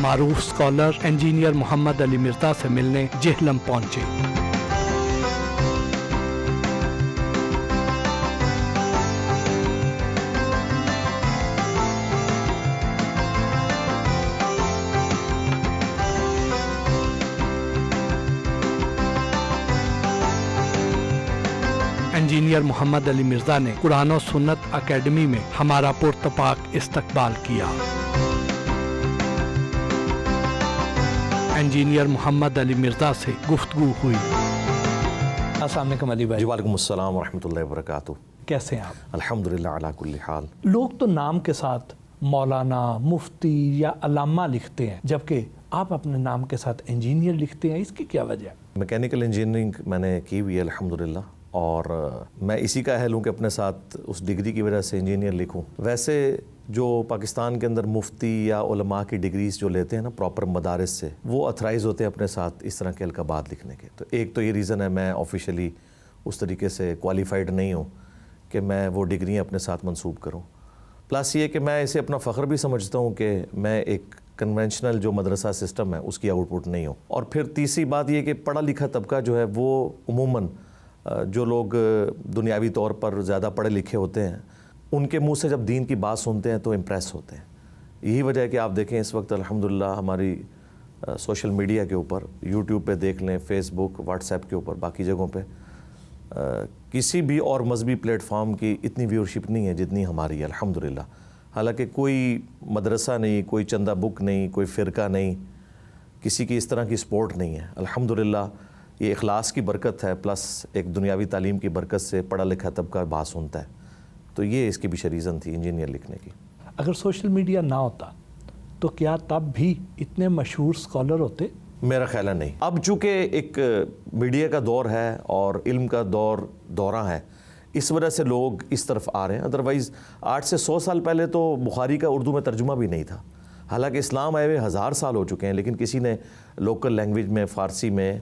معروف scholar engineer محمد علی مرزا سے ملنے جہلم پہنچے۔ انجینئر محمد علی مرزا نے قرآن و سنت اکیڈمی میں ہمارا پرتپاک استقبال کیا۔ انجینئر محمد علی مرزا سے گفتگو ہوئی۔ السلام علیکم علی بھائی۔ وعلیکم السلام ورحمۃ اللہ وبرکاتہ۔ کیسے ہیں آپ؟ الحمدللہ علی کل حال۔ لوگ تو نام کے ساتھ مولانا، مفتی یا علامہ لکھتے ہیں، جبکہ آپ اپنے نام کے ساتھ انجینئر لکھتے ہیں، اس کی کیا وجہ ہے؟ میکینیکل انجینئرنگ میں نے کی ہوئی ہے الحمدللہ، اور میں اسی کا اہل ہوں کہ اپنے ساتھ اس ڈگری کی وجہ سے انجینئر لکھوں۔ ویسے جو پاکستان کے اندر مفتی یا علماء کی ڈگریز جو لیتے ہیں نا پراپر مدارس سے، وہ اتھرائز ہوتے ہیں اپنے ساتھ اس طرح کے القابات لکھنے کے۔ تو ایک تو یہ ریزن ہے میں آفیشلی اس طریقے سے کوالیفائڈ نہیں ہوں کہ میں وہ ڈگریاں اپنے ساتھ منسوب کروں۔ پلس یہ کہ میں اسے اپنا فخر بھی سمجھتا ہوں کہ میں ایک کنونشنل جو مدرسہ سسٹم ہے اس کی آؤٹ پٹ نہیں ہوں۔ اور پھر تیسری بات یہ کہ پڑھا لکھا طبقہ جو ہے وہ عموماً جو لوگ دنیاوی طور پر زیادہ پڑھے لکھے ہوتے ہیں ان کے منہ سے جب دین کی بات سنتے ہیں تو امپریس ہوتے ہیں۔ یہی وجہ ہے کہ آپ دیکھیں اس وقت الحمدللہ ہماری سوشل میڈیا کے اوپر، یوٹیوب پہ دیکھ لیں، فیس بک، واٹس ایپ کے اوپر، باقی جگہوں پہ کسی بھی اور مذہبی پلیٹ فارم کی اتنی ویورشپ نہیں ہے جتنی ہماری ہے الحمدللہ۔ حالانکہ کوئی مدرسہ نہیں، کوئی چندہ بک نہیں، کوئی فرقہ نہیں، کسی کی اس طرح کی سپورٹ نہیں ہے الحمدللہ۔ یہ اخلاص کی برکت ہے، پلس ایک دنیاوی تعلیم کی برکت سے پڑھا لکھا طبقہ بات سنتا ہے۔ تو یہ اس کی پیچھے ریزن تھی انجینئر لکھنے کی۔ اگر سوشل میڈیا نہ ہوتا تو کیا تب بھی اتنے مشہور اسکالر ہوتے؟ میرا خیال ہے نہیں۔ اب چونکہ ایک میڈیا کا دور ہے اور علم کا دورہ ہے، اس وجہ سے لوگ اس طرف آ رہے ہیں۔ ادروائز 8 سے 100 سال پہلے تو بخاری کا اردو میں ترجمہ بھی نہیں تھا۔ حالانکہ اسلام آئے ہوئے 1000 سال ہو چکے ہیں، لیکن کسی نے لوکل لینگویج میں، فارسی میں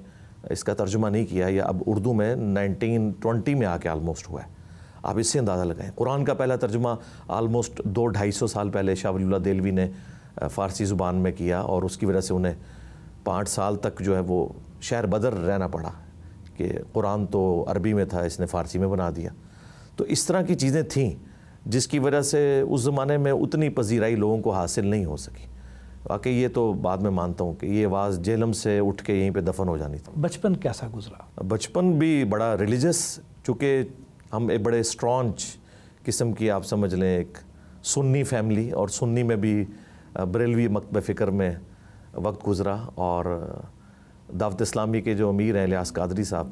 اس کا ترجمہ نہیں کیا، یا اب اردو میں 1920 میں آ کے آلموسٹ ہوا ہے۔ آپ اس سے اندازہ لگائیں، قرآن کا پہلا ترجمہ آلموسٹ 200-250 سال پہلے شاہ ولی اللہ دہلوی نے فارسی زبان میں کیا، اور اس کی وجہ سے انہیں 5 سال تک جو ہے وہ شہر بدر رہنا پڑا کہ قرآن تو عربی میں تھا، اس نے فارسی میں بنا دیا۔ تو اس طرح کی چیزیں تھیں جس کی وجہ سے اس زمانے میں اتنی پذیرائی لوگوں کو حاصل نہیں ہو سکی۔ واقعی یہ تو بعد میں مانتا ہوں کہ یہ آواز جہلم سے اٹھ کے یہیں پہ دفن ہو جانی تھی۔ بچپن کیسا گزرا؟ بچپن بھی بڑا ریلیجس، چونکہ ہم ایک بڑے اسٹرانچ قسم کی، آپ سمجھ لیں ایک سنی فیملی، اور سنی میں بھی بریلوی مکتبہ فکر میں وقت گزرا۔ اور دعوت اسلامی کے جو امیر ہیں الیاس قادری صاحب،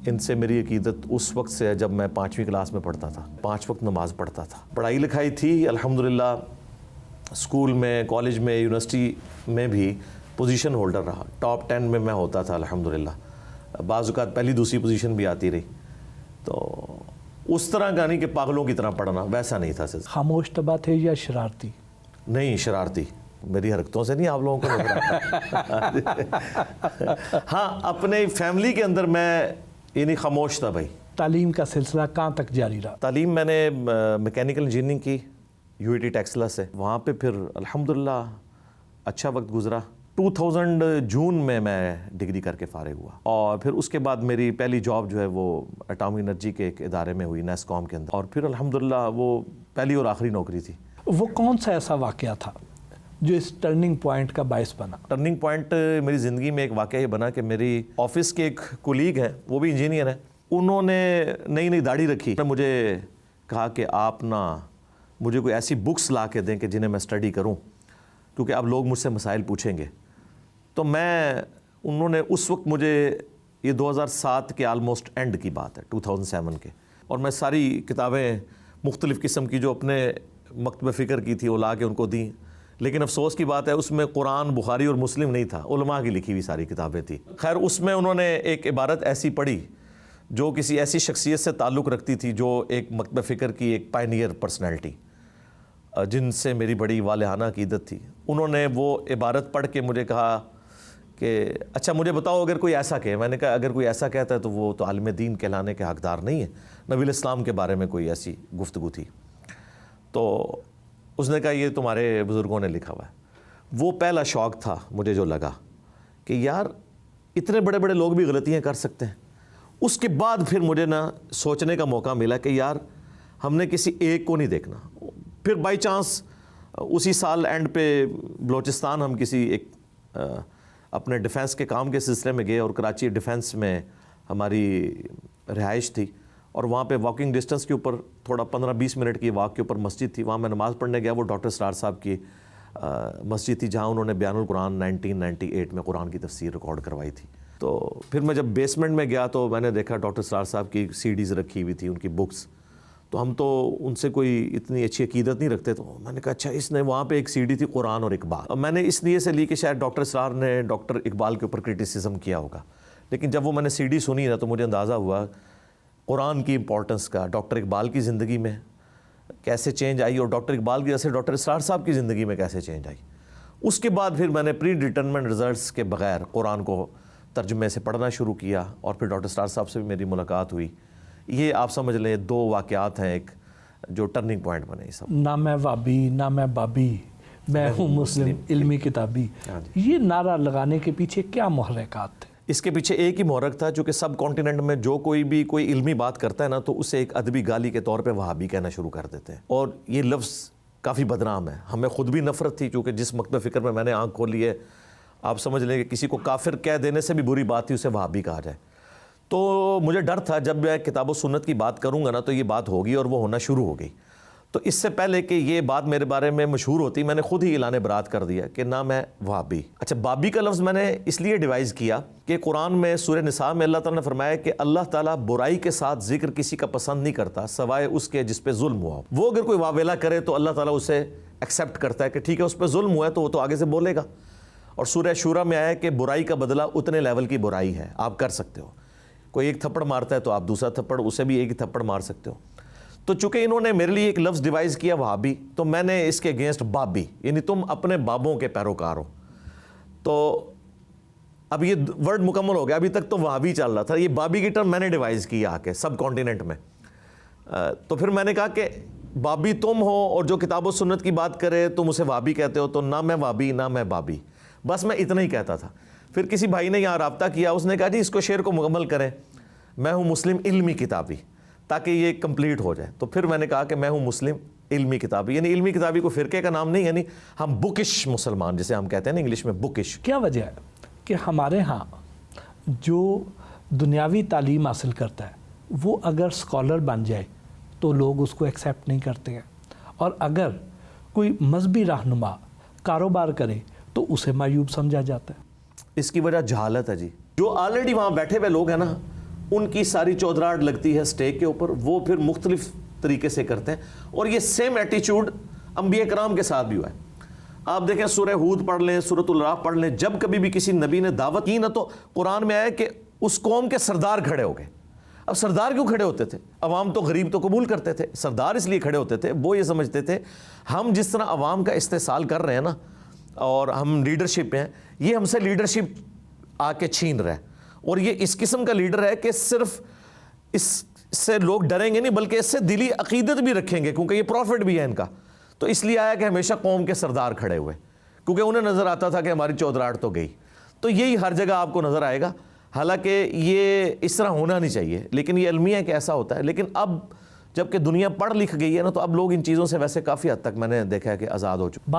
ان سے میری عقیدت اس وقت سے ہے جب میں 5ویں کلاس میں پڑھتا تھا، 5 وقت نماز پڑھتا تھا۔ پڑھائی لکھائی تھی الحمدللہ، اسکول میں، کالج میں، یونیورسٹی میں بھی پوزیشن ہولڈر رہا، ٹاپ 10 میں ہوتا تھا الحمدللہ۔ بعض اوقات پہلی دوسری پوزیشن بھی آتی رہی۔ تو اس طرح کا نہیں کہ پاگلوں کی طرح پڑھنا، ویسا نہیں تھا۔ خاموش طبع تھے یا شرارتی؟ نہیں، شرارتی۔ میری حرکتوں سے نہیں آپ لوگوں کو نظر آتا۔ ہاں، اپنے فیملی کے اندر میں یعنی خاموش تھا بھائی۔ تعلیم کا سلسلہ کہاں تک جاری رہا؟ تعلیم میں نے میکینیکل انجینئرنگ کی UIT ٹیکسلا سے، وہاں پہ پھر الحمدللہ اچھا وقت گزرا۔ 2000 جون میں ڈگری کر کے فارغ ہوا، اور پھر اس کے بعد میری پہلی جاب جو ہے وہ اٹامک انرجی کے ایک ادارے میں ہوئی، نیسکوم کے اندر، اور پھر الحمدللہ وہ پہلی اور آخری نوکری تھی۔ وہ کون سا ایسا واقعہ تھا جو اس ٹرننگ پوائنٹ کا باعث بنا؟ ٹرننگ پوائنٹ میری زندگی میں ایک واقعہ یہ بنا کہ میری آفس کے ایک کولیگ ہیں، وہ بھی انجینئر ہیں، انہوں نے نئی داڑھی رکھی، مجھے کہا کہ آپ مجھے کوئی ایسی بکس لا کے دیں کہ جنہیں میں اسٹڈی کروں، کیونکہ اب لوگ مجھ سے مسائل پوچھیں گے۔ تو انہوں نے اس وقت مجھے، یہ 2007 کے آلموسٹ اینڈ کی بات ہے، 2007 کے، اور میں ساری کتابیں مختلف قسم کی جو اپنے مکتبہ فکر کی تھی وہ لا کے ان کو دیں، لیکن افسوس کی بات ہے اس میں قرآن، بخاری اور مسلم نہیں تھا، علماء کی لکھی ہوئی ساری کتابیں تھیں۔ خیر، اس میں انہوں نے ایک عبارت ایسی پڑھی جو کسی ایسی شخصیت سے تعلق رکھتی تھی جو ایک مکتبہ فکر کی ایک پائنیئر پرسنالٹی، جن سے میری بڑی والہانہ عقیدت تھی۔ انہوں نے وہ عبارت پڑھ کے مجھے کہا کہ اچھا مجھے بتاؤ اگر کوئی ایسا کہے۔ میں نے کہا اگر کوئی ایسا کہتا ہے تو وہ تو عالم دین کہلانے کے حقدار نہیں ہے، نبی الاسلام کے بارے میں کوئی ایسی گفتگو تھی۔ تو اس نے کہا یہ تمہارے بزرگوں نے لکھا ہوا ہے۔ وہ پہلا شوق تھا مجھے جو لگا کہ یار اتنے بڑے بڑے لوگ بھی غلطیاں کر سکتے ہیں. اس کے بعد پھر مجھے نا سوچنے کا موقع ملا کہ یار ہم نے کسی ایک کو نہیں دیکھنا. پھر بائی چانس اسی سال اینڈ پہ بلوچستان ہم کسی ایک اپنے ڈیفنس کے کام کے سلسلے میں گئے اور کراچی ڈیفنس میں ہماری رہائش تھی اور وہاں پہ واکنگ ڈسٹنس کے اوپر تھوڑا 15-20 منٹ کی واک کے اوپر مسجد تھی. وہاں میں نماز پڑھنے گیا. وہ ڈاکٹر اسرار صاحب کی مسجد تھی جہاں انہوں نے بیان القرآن 1998 میں قرآن کی تفسیر ریکارڈ کروائی تھی. تو پھر میں جب بیسمنٹ میں گیا تو میں نے دیکھا ڈاکٹر اسرار صاحب کی CDs رکھی ہوئی تھی, ان کی بکس. تو ہم تو ان سے کوئی اتنی اچھی عقیدت نہیں رکھتے. تو میں نے کہا اچھا اس نے وہاں پہ ایک CD تھی قرآن اور اقبال. میں نے اس لیے سے لی کہ شاید ڈاکٹر اسرار نے ڈاکٹر اقبال کے اوپر کرٹیسزم کیا ہوگا. لیکن جب وہ میں نے CD سنی نا تو مجھے اندازہ ہوا قرآن کی امپورٹنس کا, ڈاکٹر اقبال کی زندگی میں کیسے چینج آئی اور ڈاکٹر اقبال کی وجہ سے ڈاکٹر اسرار صاحب کی زندگی میں کیسے چینج آئی. اس کے بعد پھر میں نے پری ڈیٹرمنٹ رزلٹس کے بغیر قرآن کو ترجمے سے پڑھنا شروع کیا اور پھر ڈاکٹر اسرار صاحب سے بھی میری ملاقات ہوئی. یہ آپ سمجھ لیں 2 واقعات ہیں ایک جو ٹرننگ پوائنٹ بنے. یہ سب نہ میں وابی نہ میں بابی, میں ہوں مسلم علمی کتابی, یہ نعرہ لگانے کے پیچھے کیا محرکات تھے؟ اس کے پیچھے ایک ہی محرک تھا, چونکہ سب کانٹیننٹ میں جو کوئی بھی کوئی علمی بات کرتا ہے نا تو اسے ایک ادبی گالی کے طور پہ وہابی کہنا شروع کر دیتے ہیں. اور یہ لفظ کافی بدنام ہے. ہمیں خود بھی نفرت تھی چونکہ جس مکتب فکر میں نے آنکھ کھولی ہے, آپ سمجھ لیں کہ کسی کو کافر کہہ دینے سے بھی بری بات تھی اسے وہابی کہا جائے. تو مجھے ڈر تھا جب میں کتاب و سنت کی بات کروں گا نا تو یہ بات ہوگی اور وہ ہونا شروع ہو گئی. تو اس سے پہلے کہ یہ بات میرے بارے میں مشہور ہوتی میں نے خود ہی اعلان برات کر دیا کہ نہ میں وہابی. اچھا, بابی کا لفظ میں نے اس لیے ڈیوائز کیا کہ قرآن میں سورہ نساء میں اللہ تعالیٰ نے فرمایا کہ اللہ تعالیٰ برائی کے ساتھ ذکر کسی کا پسند نہیں کرتا سوائے اس کے جس پہ ظلم ہوا ہو. وہ اگر کوئی واویلا کرے تو اللہ تعالیٰ اسے ایکسیپٹ کرتا ہے کہ ٹھیک ہے اس پہ ظلم ہوا ہے تو وہ تو آگے سے بولے گا. اور سورہ شورا میں آیا ہے کہ برائی کا بدلہ اتنے لیول کی برائی ہے, آپ کر سکتے ہو. کوئی ایک تھپڑ مارتا ہے تو آپ دوسرا تھپڑ اسے بھی ایک ہی تھپڑ مار سکتے ہو. تو چونکہ انہوں نے میرے لیے ایک لفظ ڈیوائز کیا وہابی, تو میں نے اس کے اگینسٹ بابی, یعنی تم اپنے بابوں کے پیروکار ہو. تو اب یہ ورڈ مکمل ہو گیا. ابھی تک تو وہابی چل رہا تھا, یہ بابی کی ٹرم میں نے ڈیوائز کی آ کے سب کانٹیننٹ میں. تو پھر میں نے کہا کہ بابی تم ہو اور جو کتاب و سنت کی بات کرے تم اسے وہابی کہتے ہو, تو نہ میں وہابی نہ میں بابی. بس میں اتنا ہی کہتا تھا. پھر کسی بھائی نے یہاں رابطہ کیا, اس نے کہا جی اس کو شعر کو مکمل کریں, میں ہوں مسلم علمی کتابی, تاکہ یہ کمپلیٹ ہو جائے. تو پھر میں نے کہا کہ میں ہوں مسلم علمی کتابی, یعنی علمی کتابی کو فرقے کا نام نہیں, یعنی ہم بکش مسلمان جسے ہم کہتے ہیں نا انگلش میں بکش. کیا وجہ ہے کہ ہمارے ہاں جو دنیاوی تعلیم حاصل کرتا ہے وہ اگر اسکالر بن جائے تو لوگ اس کو ایکسیپٹ نہیں کرتے ہیں, اور اگر کوئی مذہبی رہنما کاروبار کرے تو اسے معیوب سمجھا جاتا ہے؟ اس کی وجہ جہالت ہے جی. جو آلریڈی وہاں بیٹھے ہوئے لوگ ہیں نا ان کی ساری چودراہٹ لگتی ہے اسٹیک کے اوپر, وہ پھر مختلف طریقے سے کرتے ہیں. اور یہ سیم ایٹیچیوڈ انبیاء کرام کے ساتھ بھی ہوا ہے. آپ دیکھیں سورہ ہود پڑھ لیں, سورۃ الاعراف پڑھ لیں, جب کبھی بھی کسی نبی نے دعوت کی نا تو قرآن میں آیا کہ اس قوم کے سردار کھڑے ہو گئے. اب سردار کیوں کھڑے ہوتے تھے؟ عوام تو غریب تو قبول کرتے تھے, سردار اس لیے کھڑے ہوتے تھے وہ یہ سمجھتے تھے ہم جس طرح عوام کا استحصال کر رہے ہیں نا اور ہم لیڈرشپ ہیں, یہ ہم سے لیڈرشپ آ کے چھین رہا ہے. اور یہ اس قسم کا لیڈر ہے کہ صرف اس سے لوگ ڈریں گے نہیں بلکہ اس سے دلی عقیدت بھی رکھیں گے, کیونکہ یہ پروفٹ بھی ہے ان کا. تو اس لیے آیا کہ ہمیشہ قوم کے سردار کھڑے ہوئے, کیونکہ انہیں نظر آتا تھا کہ ہماری چودراہٹ تو گئی. تو یہی ہر جگہ آپ کو نظر آئے گا, حالانکہ یہ اس طرح ہونا نہیں چاہیے, لیکن یہ المیہ ہے کہ ایسا ہوتا ہے. لیکن اب جب کہ دنیا پڑھ لکھ گئی ہے نا تو اب لوگ ان چیزوں سے ویسے کافی حد تک میں نے دیکھا ہے کہ آزاد ہو چکے.